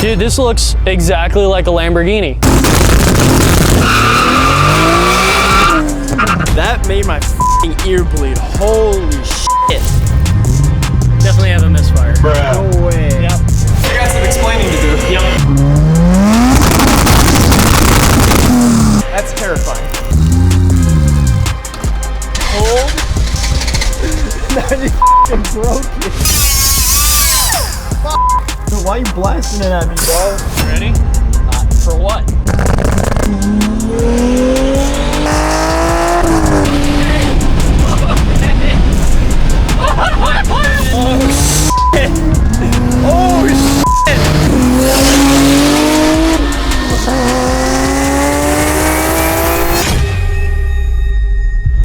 Dude, this looks exactly like a Lamborghini. That made my f***ing ear bleed. Holy shit. Definitely have a Misfire. Bruh. No way. Yep. You got some explaining to do. Yep. That's terrifying. Hold. Now you f***ing broke it. So why are you blasting it at me, bro? Ready? For what? Oh shit! Oh shit!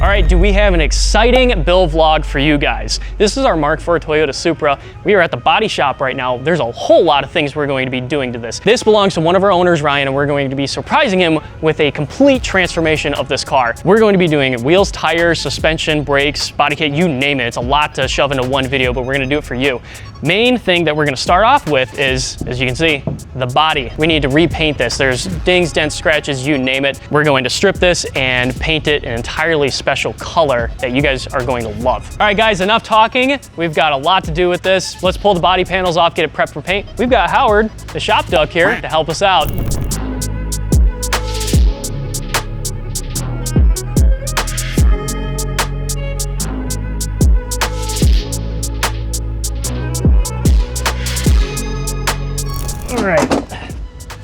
All right, do we have an exciting build vlog for you guys? This is our MK4 Toyota Supra. We are at the body shop right now. There's a whole lot of things we're going to be doing to this. This belongs to one of our owners, Ryan, and we're going to be surprising him with a complete transformation of this car. We're going to be doing wheels, tires, suspension, brakes, body kit, you name it. It's a lot to shove into one video, but we're gonna do it for you. Main thing that we're gonna start off with is, as you can see, the body. We need to repaint this. There's dings, dents, scratches, you name it. We're going to strip this and paint it an entirely special color that you guys are going to love. All right, guys, enough talking. We've got a lot to do with this. Let's pull the body panels off, get it prepped for paint. We've got Howard, the shop duck here, to help us out. All right.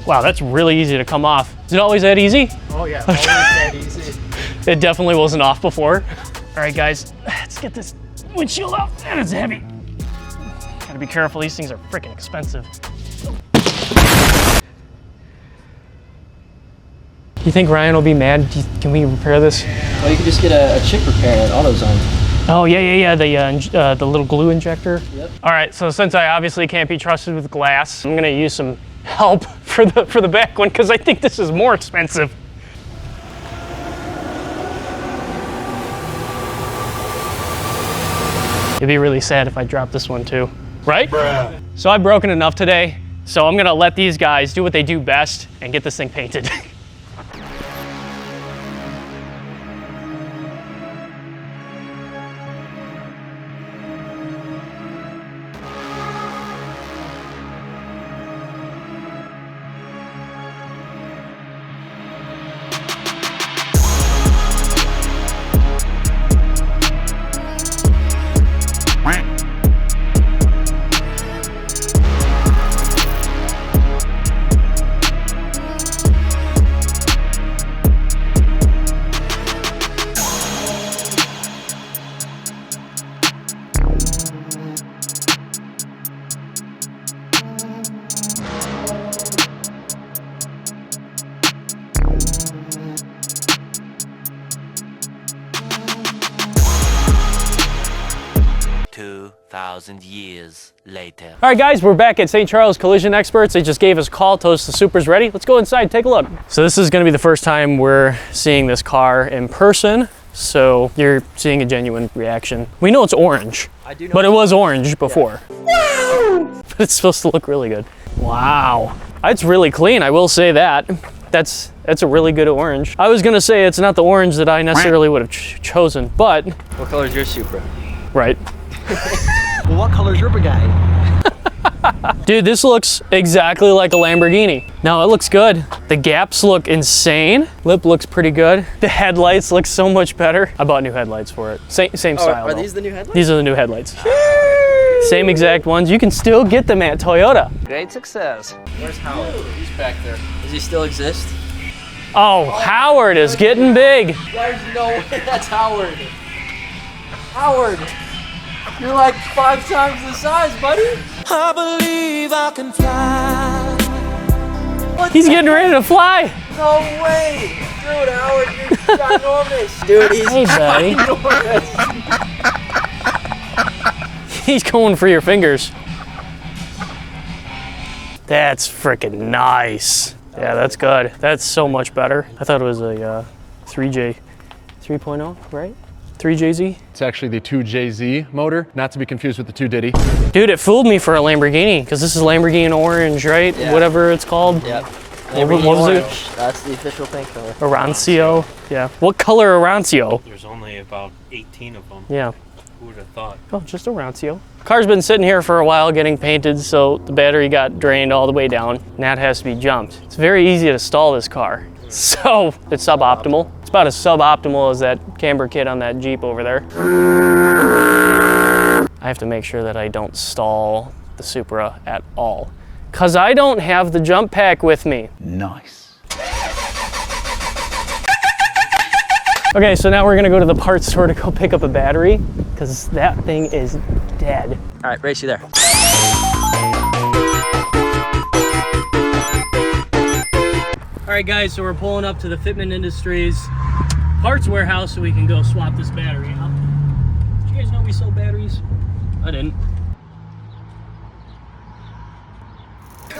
Wow, that's really easy to come off. Is it always that easy? Oh yeah, always that easy. It definitely wasn't off before. All right, guys, let's get this windshield out. That is heavy. Gotta be careful, these things are freaking expensive. You think Ryan will be mad? Can we repair this? Well, you could just get a chip repair at AutoZone. Oh, yeah, the little glue injector. Yep. All right, so since I obviously can't be trusted with glass, I'm gonna use some help for the back one, because I think this is more expensive. It'd be really sad if I dropped this one too, right? Bruh. So I've broken enough today, so I'm gonna let these guys do what they do best and get this thing painted. Years later. All right, guys, we're back at St. Charles Collision Experts. They just gave us a call, told us the Supra's ready. Let's go inside, take a look. So this is gonna be the first time we're seeing this car in person, so you're seeing a genuine reaction. We know it's orange, I do know, but it was orange before. Yeah. But it's supposed to look really good. Wow, it's really clean, I will say that. That's a really good orange. I was gonna say it's not the orange that I necessarily would have chosen, but. What color is your Supra? Right. Well, what color's your Bugatti? Dude, this looks exactly like a Lamborghini. No, it looks good. The gaps look insane. Lip looks pretty good. The headlights look so much better. I bought new headlights for it. Same style. Are though. these the new headlights? These are the new headlights. Same exact ones. You can still get them at Toyota. Great success. Where's Howard? He's back there. Does he still exist? Oh, Howard is getting big. There's no way that's Howard. Howard, you're like 5 times the size, buddy. I believe I can fly. He's getting ready to fly. No way. Dude, Howard, you're ginormous. Dude, he's Hey, buddy. ginormous. He's going for your fingers. That's freaking nice. Yeah, that's good. That's so much better. I thought it was a 3J 3.0, right? 3JZ? It's actually the 2JZ motor, not to be confused with the 2 Diddy. Dude, it fooled me for a Lamborghini, because this is Lamborghini Orange, right? Yeah. Whatever it's called. Yep. What was it? That's the official paint color. Arancio. Yeah. What color Arancio? There's only about 18 of them. Yeah. Who would have thought? Oh, just Arancio. Car's been sitting here for a while getting painted, so the battery got drained all the way down, and that has to be jumped. It's very easy to stall this car. So, it's suboptimal. It's about as suboptimal as that camber kit on that Jeep over there. I have to make sure that I don't stall the Supra at all, because I don't have the jump pack with me. Nice. Okay, so now we're gonna go to the parts store to go pick up a battery, because that thing is dead. All right, race you there. All right, guys, so we're pulling up to the Fitment Industries parts warehouse so we can go swap this battery out. Did you guys know we sold batteries? I didn't.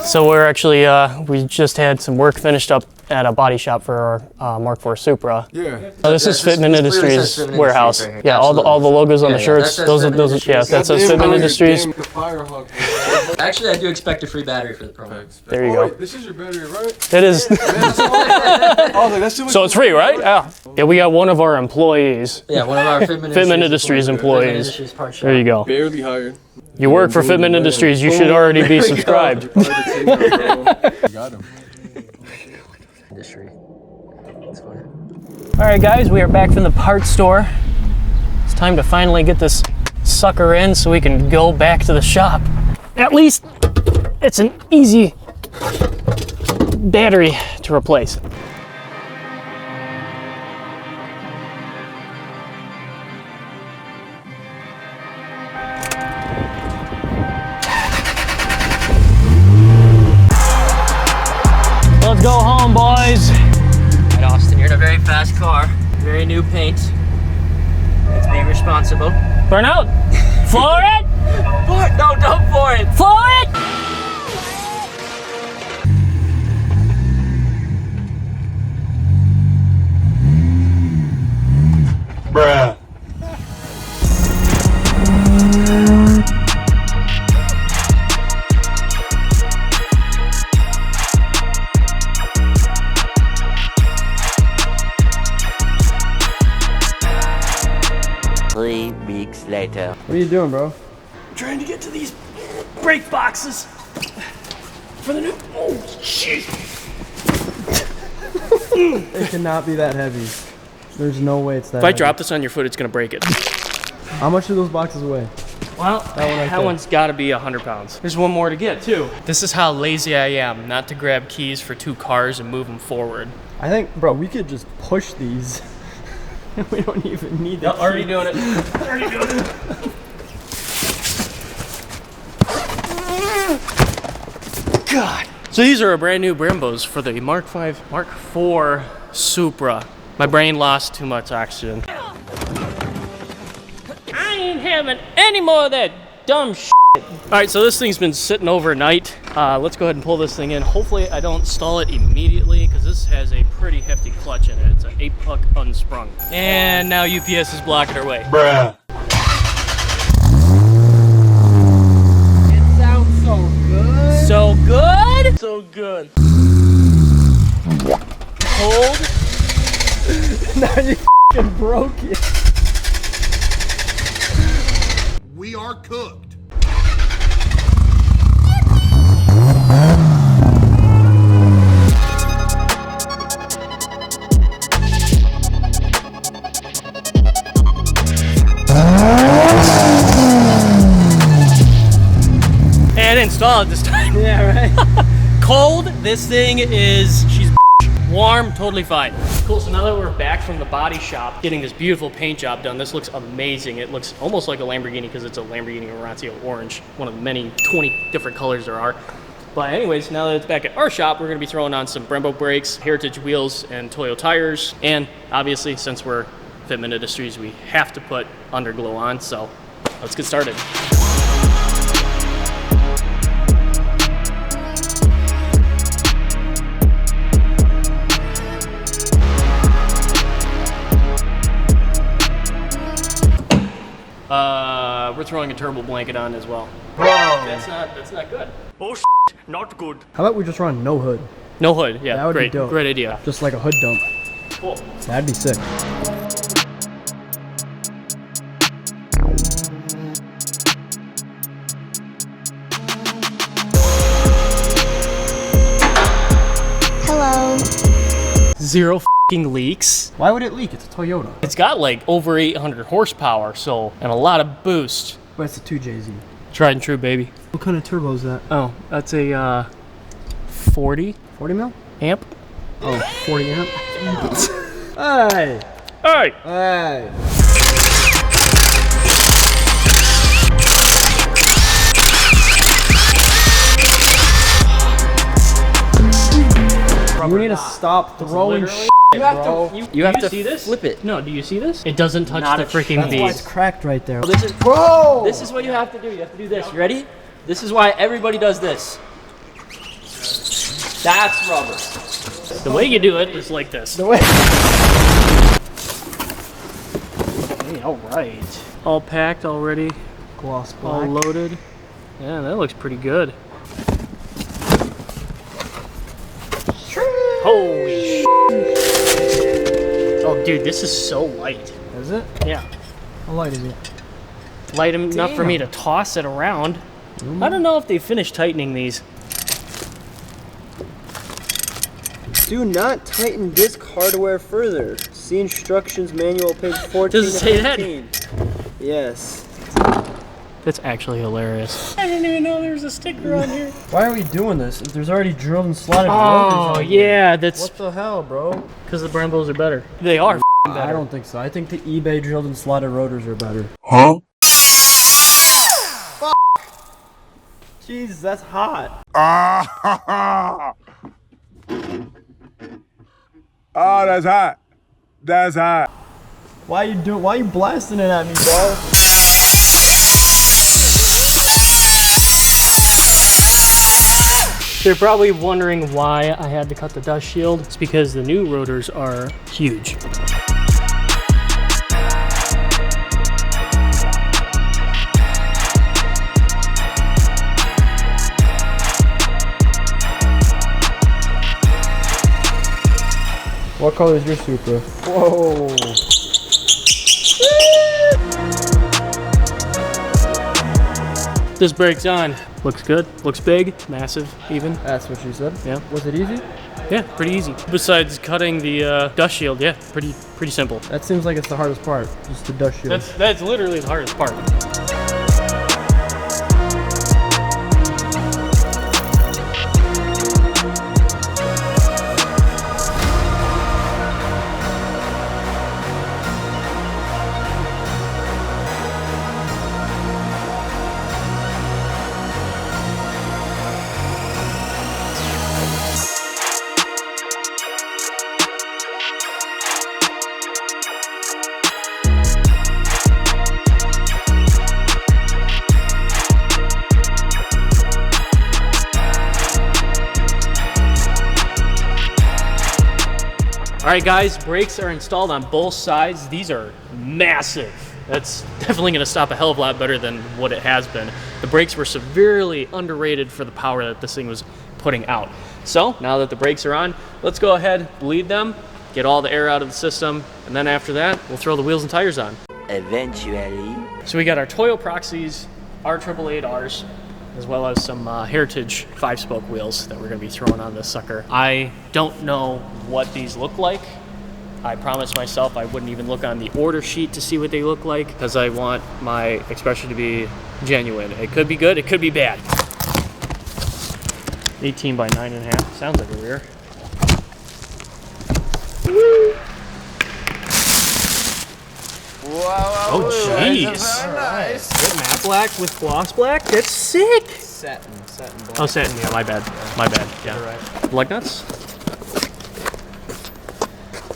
So we're actually, we just had some work finished up at a body shop for our Mark IV Supra. Yeah. So this is Fitment Industries Fitment warehouse. Industries right here. Yeah, all the logos on the Yeah, shirts. that says Those are Fitment those. Yeah, Industries. that says Fitment Industries. Actually, I do expect a free battery for the promo. There you go. This is your battery, right? It is. That's too much. So it's free, right? Yeah. Yeah, we got one of our employees. Yeah, one of our Fitment Industries employees. Fitment Industries part shop. There you go. Barely hired. You work for Fitment Industries. You should already be subscribed. Got him. Industry. That's funny. All right, guys, we are back from the parts store. It's time to finally get this sucker in so we can go back to the shop. At least it's an easy battery to replace. Let's go home, boys. All right, Austin, you're in a very fast car. Very new paint. Let's be responsible. Burn out. Floor it. No, don't pour it. Floor it. Bruh. Later. What are you doing, bro? Trying to get to these brake boxes for the new. Oh, jeez. It cannot be that heavy. There's no way it's that If I heavy. drop this on your foot, it's gonna break it. How much do those boxes weigh? Well, That one right that there. one's gotta be 100 pounds. There's one more to get, too. This is how lazy I am, not to grab keys for 2 cars and move them forward. I think, bro, we could just push these. We don't even need the Already key. doing it. Already doing it. God. So these are a brand new Brembos for the Mark IV Supra. My brain lost too much oxygen. I ain't having any more of that dumb shit. All right, so this thing's been sitting overnight. Let's go ahead and pull this thing in. Hopefully I don't stall it immediately because this has a pretty hefty clutch in it. It's an 8-puck unsprung. And now UPS is blocking our way. Bruh. It sounds so good. So good? So good. Cold? Now you f***ing broke it. We are cooked. And install it this time. Yeah, right? Cold, this thing is, she's warm, totally fine. Cool, so now that we're back from the body shop, getting this beautiful paint job done, this looks amazing. It looks almost like a Lamborghini because it's a Lamborghini Orancio Orange, one of the many 20 different colors there are. But anyways, now that it's back at our shop, we're gonna be throwing on some Brembo brakes, Heritage wheels, and Toyo tires. And obviously, since we're Fitment Industries, we have to put underglow on, so let's get started. throwing a turbo blanket on as well. Bro. That's not good. Oh not good. How about we just run no hood? No hood, yeah. That would great, be dope. great idea. Just like a hood dump. Cool. That'd be sick. Hello. Zero f***ing leaks. Why would it leak? It's a Toyota. It's got like over 800 horsepower, so, and a lot of boost. But it's a 2JZ. Tried and true, baby. What kind of turbo is that? Oh, that's a 40 40 mil? amp. Oh, 40 amp. Hey! Hey! Hey! You need to stop throwing shit, bro. You have to see this? flip it. No, do you see this? It doesn't touch Not the a freaking That's why it's bead. cracked right there. This is Bro! This is what you have to do. You have to do this. You ready? This is why everybody does this. That's rubber. The way you do it is like this. The way. Hey, all right. All packed already, Gloss black. all loaded. Yeah, that looks pretty good. Holy sh**. Oh, dude, this is so light. Is it? Yeah. How light is it? Light enough for me to toss it around. I don't know if they finished tightening these. Do not tighten disc hardware further. See instructions manual page 14 Does it say that? 15. Yes. That's actually hilarious. I didn't even know there was a sticker on here. Why are we doing this? If there's already drilled and slotted rotors Oh, on here. yeah, that's What the hell, bro? because the Brembos are better. They are I better. don't think so. I think the eBay drilled and slotted rotors are better. Huh? Jesus, that's hot. Oh, that's hot. That's hot. Why you blasting it at me, bro? They're probably wondering why I had to cut the dust shield. It's because the new rotors are huge. What color is your Supra? Whoa. This brake's on. Looks good. Looks big. Massive, even. That's what she said. Yeah. Was it easy? Yeah, pretty easy. Besides cutting the dust shield, yeah, pretty simple. That seems like it's the hardest part, just the dust shield. That's literally the hardest part. All right, guys, brakes are installed on both sides. These are massive. That's definitely gonna stop a hell of a lot better than what it has been. The brakes were severely underrated for the power that this thing was putting out. So now that the brakes are on, let's go ahead, bleed them, get all the air out of the system, and then after that, we'll throw the wheels and tires on. Eventually. So we got our Toyo Proxies, our 888Rs, as well as some Heritage 5-spoke wheels that we're going to be throwing on this sucker. I don't know what these look like. I promised myself I wouldn't even look on the order sheet to see what they look like because I want my expression to be genuine. It could be good, it could be bad. 18 by 9.5, sounds like a rear. Wow. Oh, jeez. Nice. Matte black with gloss black? That's sick! Satin black. Oh, satin, yeah, my bad. My bad, yeah. Lug nuts?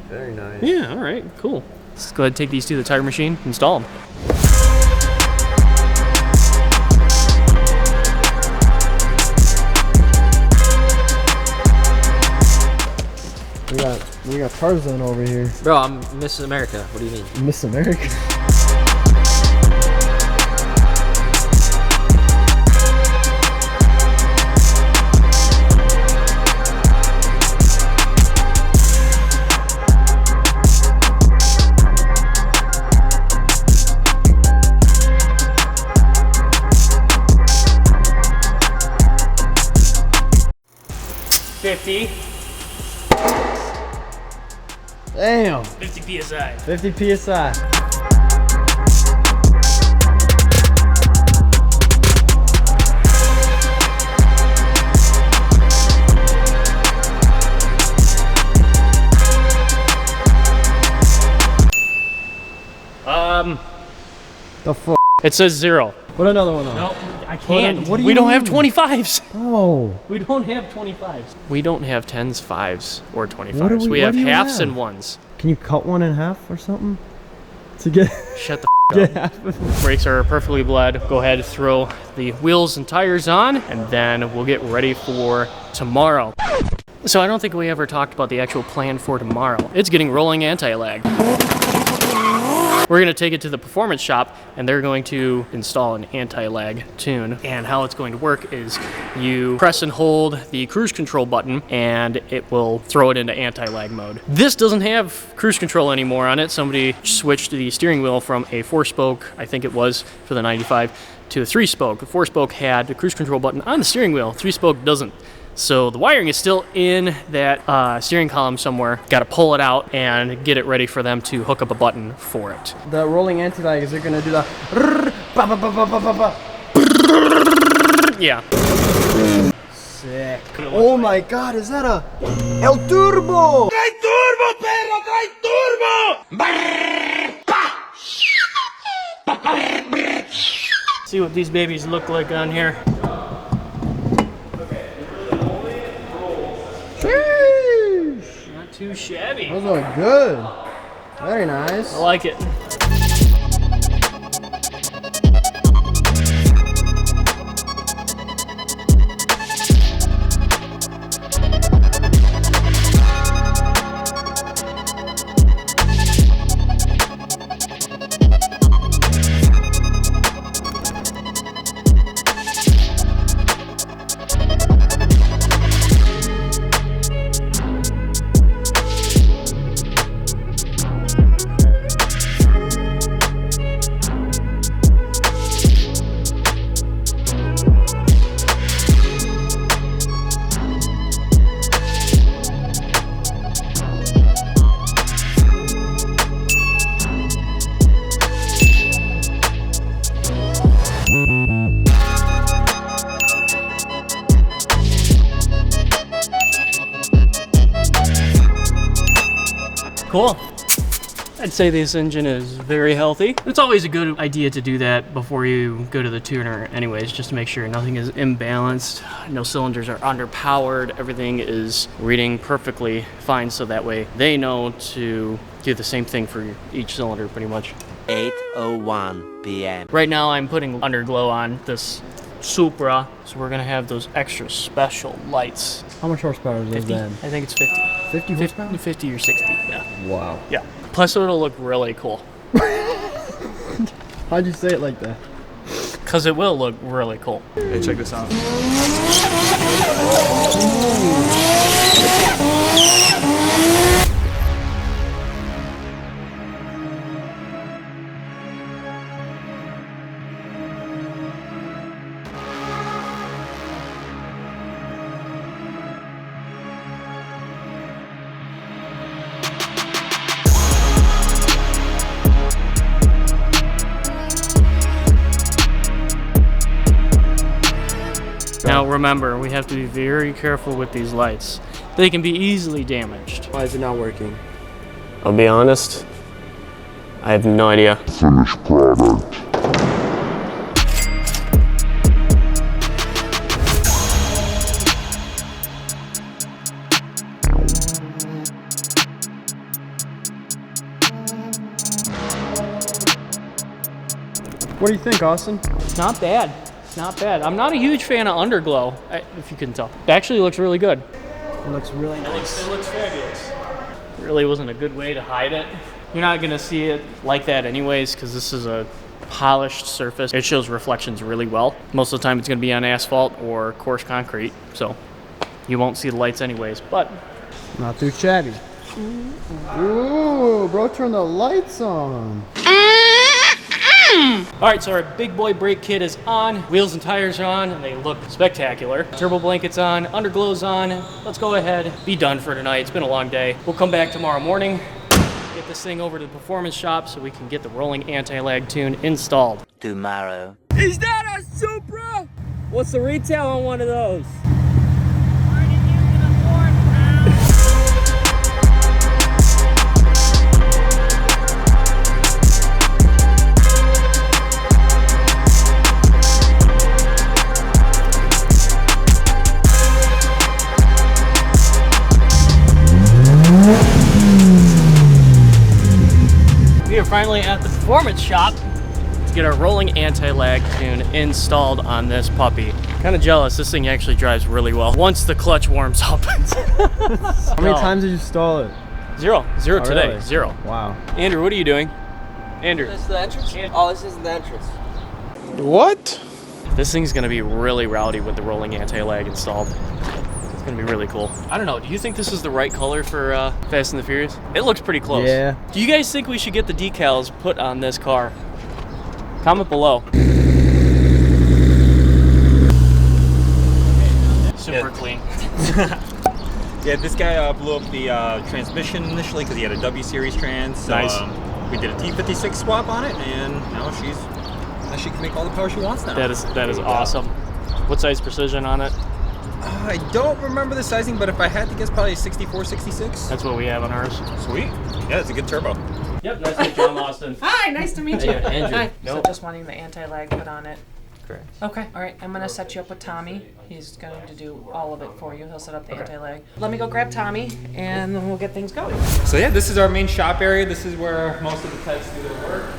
Very nice. Yeah, all right, cool. Let's go ahead and take these to the tire machine, install them. We got Tarzan over here. Bro, I'm Miss America. What do you mean? Miss America. 50. Damn. 50 PSI. 50 PSI. The fuck? It says 0. Put another one on. No, I can't. What do we you don't have mean? 25s. Oh. We don't have 25s. We don't have 10s, 5s, or 25s. What do We have what do you halves have? and ones. Can you cut one in half or something? To get Shut the get up. half. Brakes are perfectly bled. Go ahead and throw the wheels and tires on, and then we'll get ready for tomorrow. So I don't think we ever talked about the actual plan for tomorrow. It's getting rolling anti-lag. We're gonna take it to the performance shop and they're going to install an anti-lag tune. And how it's going to work is you press and hold the cruise control button and it will throw it into anti-lag mode. This doesn't have cruise control anymore on it. Somebody switched the steering wheel from a 4-spoke, I think it was for the 95, to a 3-spoke. The 4-spoke had the cruise control button on the steering wheel, 3-spoke doesn't. So the wiring is still in that steering column somewhere. Got to pull it out and get it ready for them to hook up a button for it. The rolling anti-lag, is it gonna do the Yeah. sick. Oh my god, is that a El Turbo? Trae turbo, perro, trae turbo! See what these babies look like on here. Not too shabby. Those are good. Very nice. I like it. Cool. I'd say this engine is very healthy. It's always a good idea to do that before you go to the tuner anyways, just to make sure nothing is imbalanced, no cylinders are underpowered, everything is reading perfectly fine, so that way they know to do the same thing for each cylinder pretty much. 8:01 p.m. Right now I'm putting underglow on this Supra, so we're gonna have those extra special lights. How much horsepower is 50? that? I think it's 50. 50 horsepower? 50 or 60, yeah. Wow. Yeah. Plus it'll look really cool. How'd you say it like that? Because it will look really cool. Hey, check this out. Now remember, we have to be very careful with these lights. They can be easily damaged. Why is it not working? I'll be honest, I have no idea. Finished product. What do you think, Austin? It's not bad. It's not bad. I'm not a huge fan of underglow, if you can tell. It actually looks really good. It looks really nice. It looks fabulous. Really wasn't a good way to hide it. You're not gonna see it like that anyways, because this is a polished surface. It shows reflections really well. Most of the time it's gonna be on asphalt or coarse concrete, so you won't see the lights anyways, but Not too shabby. Ooh, bro, turn the lights on. All right, so our big boy brake kit is on, wheels and tires are on, and they look spectacular. Turbo blanket's on, underglow's on. Let's go ahead, be done for tonight. It's been a long day. We'll come back tomorrow morning, get this thing over to the performance shop so we can get the rolling anti-lag tune installed. Tomorrow. Is that a Supra? What's the retail on one of those? We are finally at the performance shop to get our rolling anti-lag tune installed on this puppy. Kind of jealous, this thing actually drives really well once the clutch warms up. How many times did you stall it? Zero today, really? zero. Wow. Andrew, what are you doing? Andrew. This is the entrance? Oh, this isn't the entrance. What? This thing's gonna be really rowdy with the rolling anti-lag installed. It's gonna be really cool. I don't know, do you think this is the right color for Fast and the Furious? It looks pretty close. Yeah. Do you guys think we should get the decals put on this car? Comment below. Super clean. Yeah, this guy blew up the transmission initially because he had a W series trans. So, Nice. We did a T56 swap on it, and now she can make all the power she wants now. That is awesome. What size precision on it? I don't remember the sizing, but if I had to guess, probably 64, 66. That's what we have on ours. Sweet. Yeah, it's a good turbo. Yep, nice to meet you, John Austin. Hi, nice to meet you. Hey, Andrew. Hi. Nope. So just wanting the anti-lag put on it. Correct. Okay, all right. I'm gonna set you up with Tommy. He's going to do all of it for you. He'll set up the anti-lag. Let me go grab Tommy, and then we'll get things going. So yeah, this is our main shop area. This is where most of the techs do their work.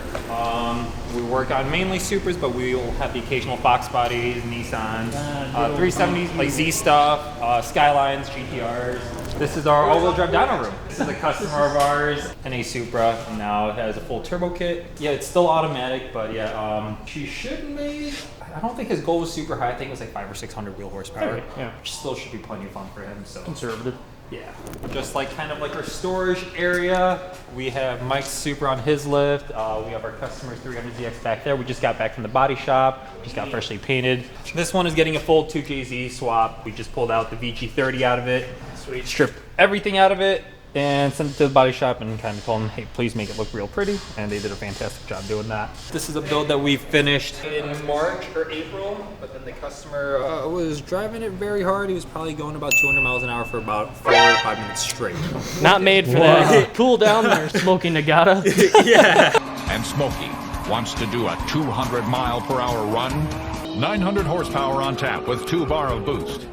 We work on mainly Supras, but we will have the occasional Fox bodies, Nissans, 370s, like Z stuff, Skylines, GTRs. This is our all-wheel drive dyno room. This is a customer of ours in a Supra. Now it has a full turbo kit. Yeah, it's still automatic, but yeah, she should make. I don't think his goal was super high. I think it was like 500 or 600 wheel horsepower. Okay, yeah. Which still should be plenty of fun for him. So Conservative. yeah, just like kind of like our storage area. We have Mike's Supra on his lift. We have our customer's 300ZX back there. We just got back from the body shop. Just got freshly painted. This one is getting a full 2JZ swap. We just pulled out the VG30 out of it. Sweet. Stripped everything out of it and sent it to the body shop and kind of told them, hey, please make it look real pretty. And they did a fantastic job doing that. This is a build that we finished in March or April, but then the customer was driving it very hard. He was probably going about 200 miles an hour for about 4 or 5 minutes straight. Not made for that. Cool down there, Smoky Nagata. Yeah. And Smokey wants to do a 200-mile-per-hour run. 900 horsepower on tap with 2 bar of boost.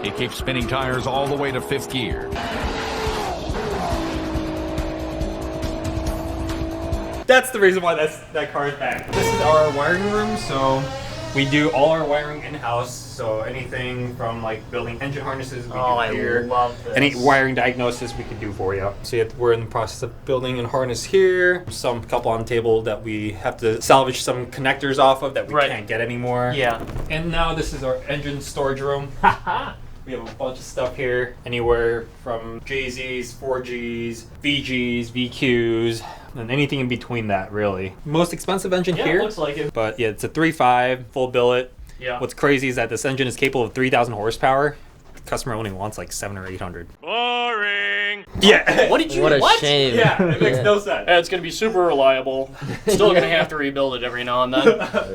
He keeps spinning tires all the way to 5th gear. That's the reason why that car is back. This is our wiring room, so we do all our wiring in-house. So anything from like building engine harnesses, we do here. I love this. Any wiring diagnosis we can do for you. So we're in the process of building a harness here. Some couple on the table that we have to salvage some connectors off of that we can't get anymore. Yeah. And now this is our engine storage room. We have a bunch of stuff here, anywhere from JZs, 4Gs, VGs, VQs, and anything in between that, really. Most expensive engine here. Yeah, looks like it. But yeah, it's a 3.5 full billet. Yeah. What's crazy is that this engine is capable of 3,000 horsepower. The customer only wants like 700 or 800. Boring. Yeah. What did you? What a shame. Yeah, it makes no sense. It's gonna be super reliable. Still gonna have to rebuild it every now and then.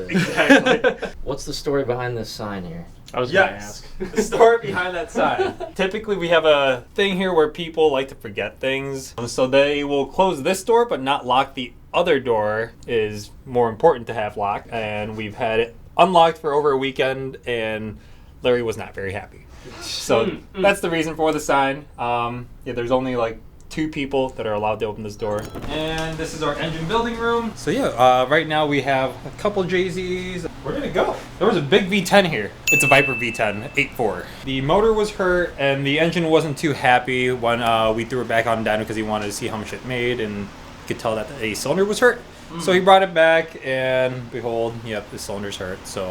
Exactly. What's the story behind this sign here? I was gonna ask. The story behind that sign. Typically, we have a thing here where people like to forget things. So they will close this door but not lock the other door. Is more important to have locked. And we've had it unlocked for over a weekend and Larry was not very happy. So that's the reason for the sign. Yeah, there's only like 2 people that are allowed to open this door. And this is our engine building room. So yeah, right now we have a couple JZs. We're gonna go. There was a big V10 here. It's a Viper V10, 8.4. The motor was hurt and the engine wasn't too happy when we threw it back on dyno because he wanted to see how much it made and you could tell that a cylinder was hurt. So he brought it back and behold, yep, the cylinder's hurt. So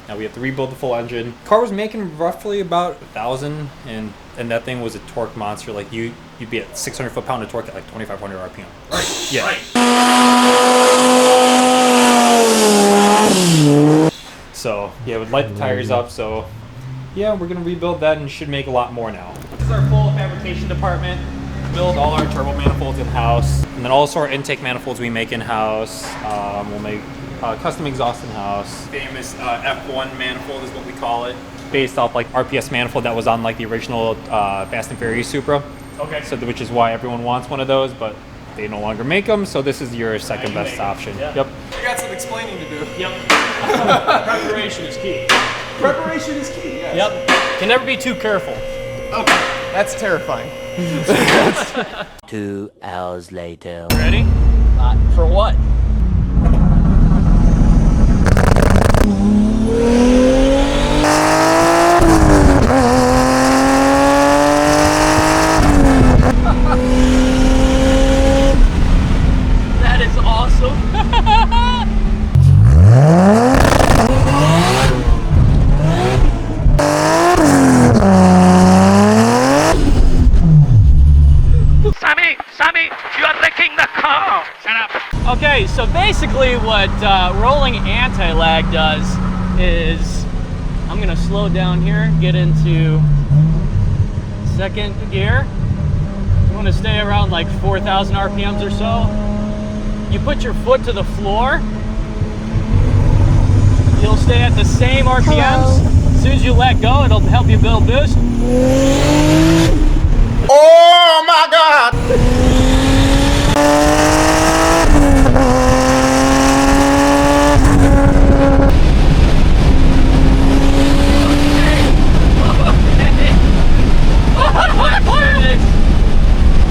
now we have to rebuild the full engine. Car was making roughly about 1,000 and that thing was a torque monster. Like you'd be at 600 foot-pound of torque at like 2,500 RPM. Right. Yeah. Right. So yeah, would light the tires up. So yeah, we're gonna rebuild that and should make a lot more now. This is our full fabrication department. Build all our turbo manifolds in-house, and then also our intake manifolds we make in-house. We'll make custom exhaust in-house. Famous F1 manifold is what we call it, based off like RPS manifold that was on like the original Fast and Furious Supra. Okay. So which is why everyone wants one of those, but they no longer make them. So this is your second best option. Yeah. Yep. You got some explaining to do. Yep. Preparation is key. Preparation is key, yes. Yep. Can never be too careful. Okay, that's terrifying. 2 hours later. Ready? For what? That is awesome. Sammy, you are wrecking the car. Shut up. Okay, so basically what rolling anti-lag does is, I'm gonna slow down here, get into second gear. You wanna stay around like 4,000 RPMs or so. You put your foot to the floor. You'll stay at the same RPMs. Hello. As soon as you let go, it'll help you build boost. Oh my God!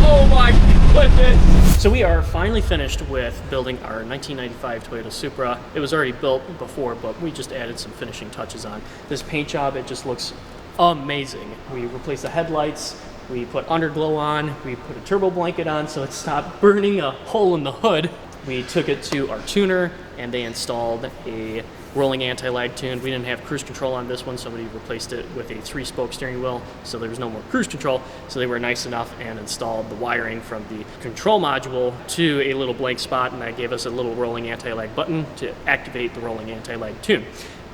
Oh my goodness! So we are finally finished with building our 1995 Toyota Supra. It was already built before, but we just added some finishing touches on. This paint job, it just looks amazing. We replaced the headlights, we put underglow on, we put a turbo blanket on so it stopped burning a hole in the hood. We took it to our tuner and they installed a rolling anti-lag tune. We didn't have cruise control on this one. Somebody replaced it with a 3-spoke steering wheel, so there was no more cruise control. So they were nice enough and installed the wiring from the control module to a little blank spot, and that gave us a little rolling anti-lag button to activate the rolling anti-lag tune.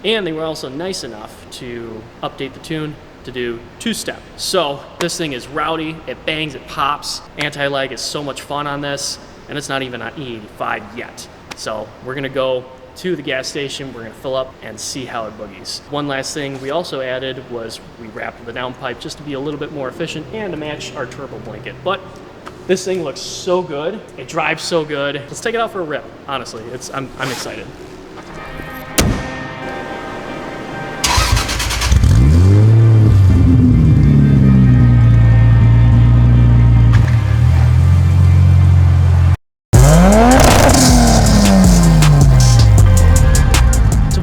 And they were also nice enough to update the tune to do 2-step. So this thing is rowdy, it bangs, it pops. Anti-lag is so much fun on this, and it's not even on E85 yet. So we're gonna go to the gas station, we're gonna fill up and see how it boogies. One last thing we also added was we wrapped the downpipe just to be a little bit more efficient and to match our turbo blanket. But this thing looks so good, it drives so good. Let's take it out for a rip, honestly. I'm excited.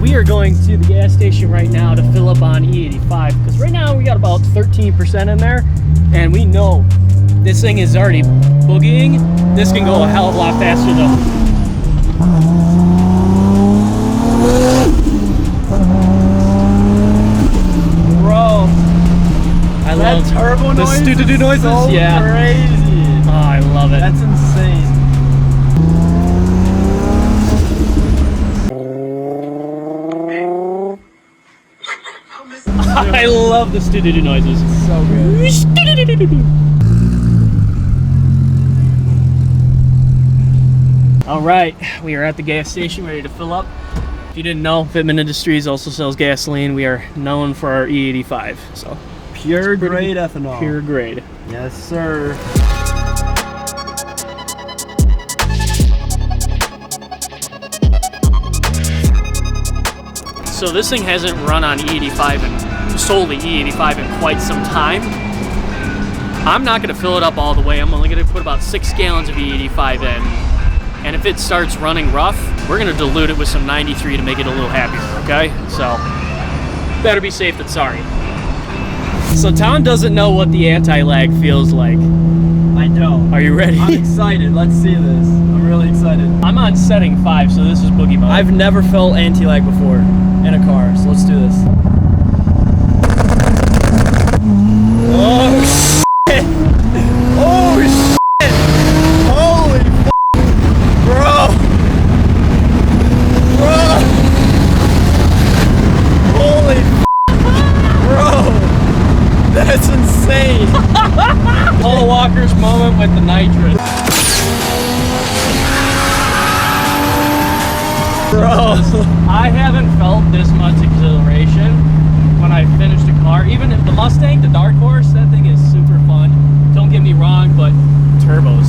We are going to the gas station right now to fill up on E85 because right now we got about 13% in there, and we know this thing is already boogieing. This can go a hell of a lot faster though. Bro, I love That turbo the noise. stu-du-du noises. So Yeah, crazy. oh, I love it. That's insane. I love the stu-du-du noises. So good. All right, we are at the gas station ready to fill up. If you didn't know, Fitment Industries also sells gasoline. We are known for our E85, so Pure grade ethanol. pure grade. Yes, sir. So this thing hasn't run on E85 and solely E85 in quite some time. I'm not gonna fill it up all the way. I'm only gonna put about 6 gallons of E85 in. And if it starts running rough, we're gonna dilute it with some 93 to make it a little happier, okay? So, better be safe than sorry. So Tom doesn't know what the anti-lag feels like. I know. Are you ready? I'm excited. Let's see this. I'm really excited. I'm on setting 5, so this is boogie mode. I've never felt anti-lag before in a car, so let's do this. Oh shit! Oh shit! Holy f***! Bro! Bro! Paul Walker's moment with the nitrous. Bro, I haven't felt this much exhilaration when I finished a car. Even if the Mustang, the Dark Horse, that thing is super fun. Don't get me wrong, but turbos.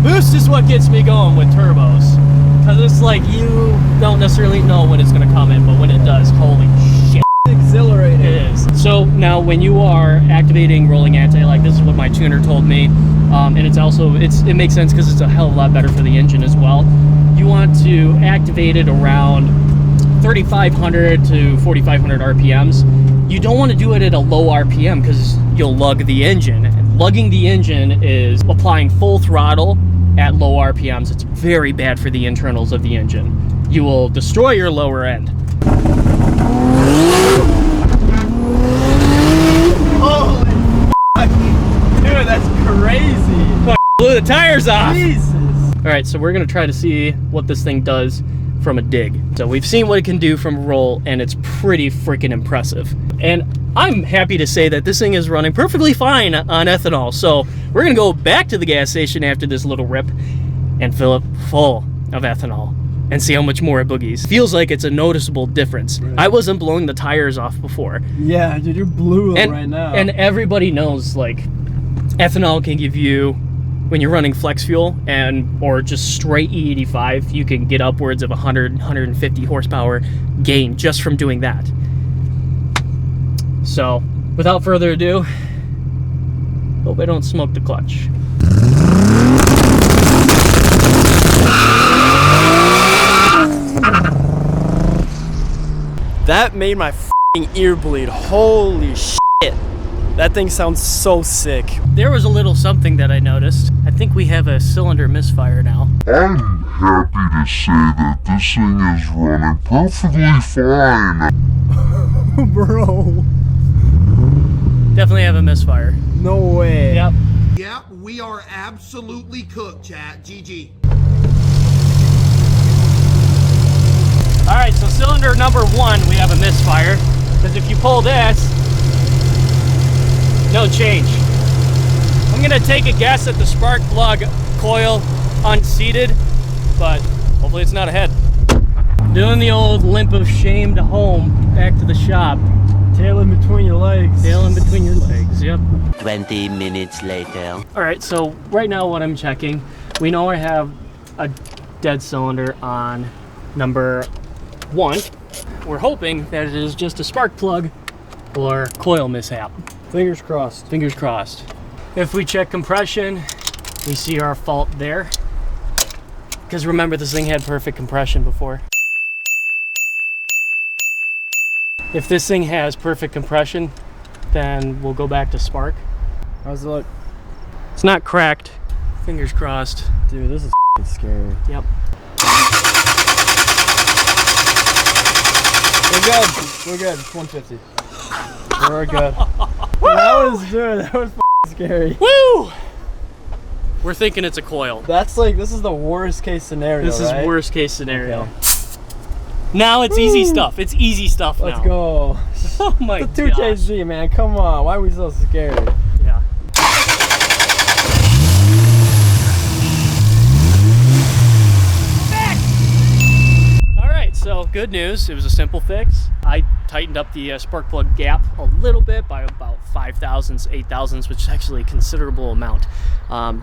Boost is what gets me going with turbos. Because it's like you don't necessarily know when it's going to come in, but when it does, holy shit. Exhilarating. It is. So now when you are activating rolling anti-like, this is what my tuner told me, and it's also, it makes sense because it's a hell of a lot better for the engine as well. You want to activate it around 3,500 to 4,500 RPMs. You don't want to do it at a low RPM because you'll lug the engine. And lugging the engine is applying full throttle at low RPMs. It's very bad for the internals of the engine. You will destroy your lower end. Holy fuck. Dude, that's crazy. Blew the tires off. Jesus. All right, so we're gonna try to see what this thing does from a dig. So we've seen what it can do from a roll, and it's pretty freaking impressive. And I'm happy to say that this thing is running perfectly fine on ethanol. So we're gonna go back to the gas station after this little rip and fill it full of ethanol and see how much more it boogies. Feels like it's a noticeable difference. Right. I wasn't blowing the tires off before. Yeah, dude, you're blue right now. And everybody knows, like, ethanol can give you, when you're running flex fuel or just straight E85, you can get upwards of 100, 150 horsepower gain just from doing that. So, without further ado, hope I don't smoke the clutch. That made my f***ing ear bleed. Holy shit. That thing sounds so sick. There was a little something that I noticed. I think we have a cylinder misfire now. I'm happy to say that this thing is running perfectly fine. Bro. Definitely have a misfire. No way. Yep. Yeah, we are absolutely cooked, chat. GG. All right, so cylinder number 1, we have a misfire. Because if you pull this, no change. I'm gonna take a guess at the spark plug coil unseated, but hopefully it's not a head. Doing the old limp of shame to home, back to the shop. Tail in between your legs. Tail in between your legs, yep. 20 minutes later. All right, so right now what I'm checking, we know I have a dead cylinder on number 1. We're hoping that it is just a spark plug or coil mishap. Fingers crossed. Fingers crossed. If we check compression, we see our fault there. Because remember, this thing had perfect compression before. If this thing has perfect compression, then we'll go back to spark. How's it look? It's not cracked. Fingers crossed. Dude, this is scary. Yep. We're good. We're good. 150. We're good. That was scary. Woo! We're thinking it's a coil. That's like, this is the worst case scenario, This is right? worst case scenario. Okay. Now it's easy stuff. It's easy stuff now. Let's go. Oh my god. The 2JZ, man. Come on. Why are we so scared? Yeah. So good news, it was a simple fix. I tightened up the spark plug gap a little bit by about 5 thousandths, 8 thousandths, which is actually a considerable amount.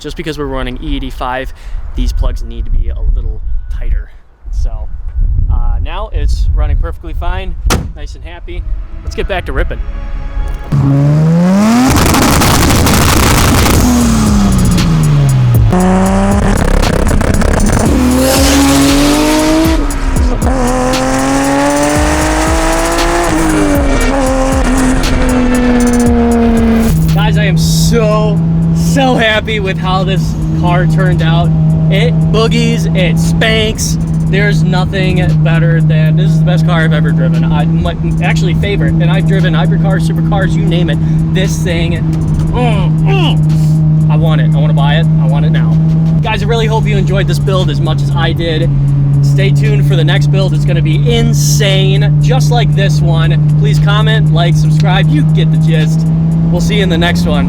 Just because we're running E85, these plugs need to be a little tighter. So now it's running perfectly fine, nice and happy. Let's get back to ripping. Guys, I am so happy with how this car turned out. It boogies, it spanks. There's nothing better than, this is the best car I've ever driven. Actually favorite, and I've driven hybrid cars, supercars, you name it. This thing, I want it, I want to buy it, I want it now. Guys, I really hope you enjoyed this build as much as I did. Stay tuned for the next build. It's going to be insane, just like this one. Please comment, like, subscribe. You get the gist. We'll see you in the next one.